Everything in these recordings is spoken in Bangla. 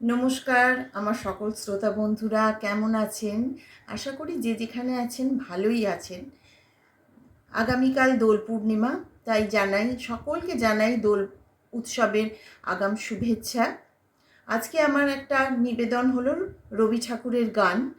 নমস্কার আমার সকল শ্রোতা বন্ধুরা, কেমন আছেন? আশা করি যে যেখানে আছেন ভালোই আছেন। আগামীকাল দোল পূর্ণিমা, তাই সকলকে জানাই দোল উৎসবের আগাম শুভেচ্ছা। আজকে আমার একটা নিবেদন হলো রবি ঠাকুরের গান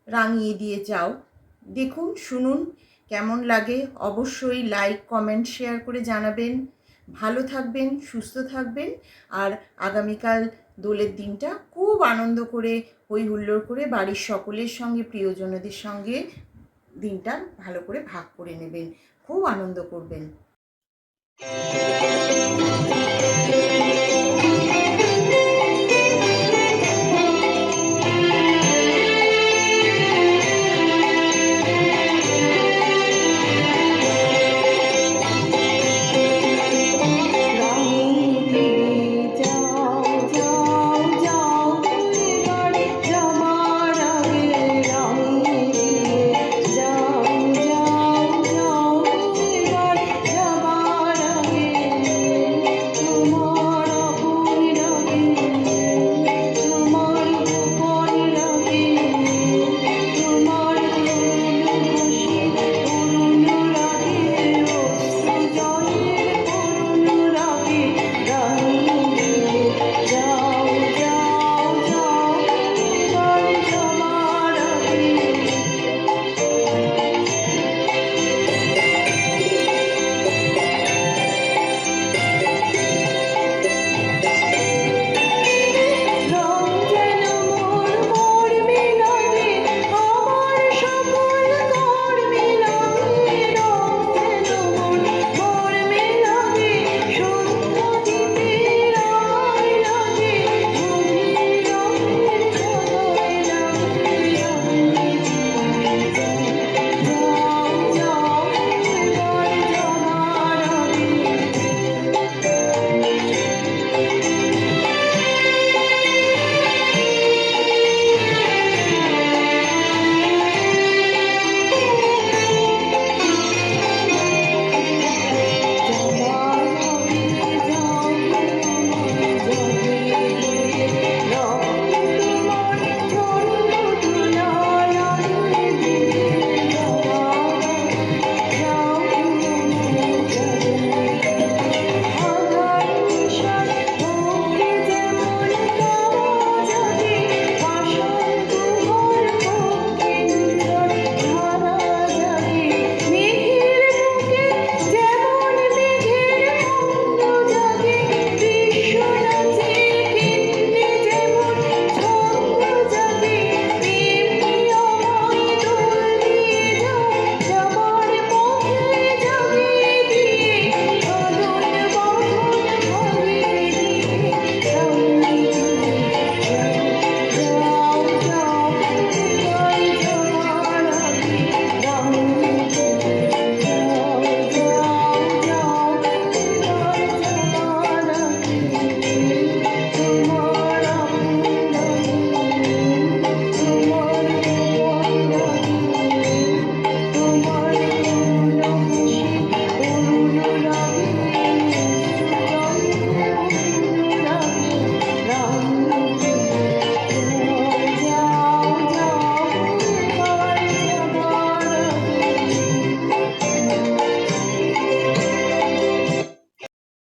রাঙিয়ে দিয়ে যাও। দেখুন, শুনুন, কেমন লাগে অবশ্যই লাইক কমেন্ট শেয়ার করে জানাবেন। ভালো থাকবেন, সুস্থ থাকবেন। আর আগামীকাল দোলের দিনটা খুব আনন্দ করে, হই হুল্লোড় করে বাড়ির সকলের সঙ্গে, প্রিয়জনদের সঙ্গে দিনটা ভালো করে ভাগ করে নেবেন। খুব আনন্দ করবেন।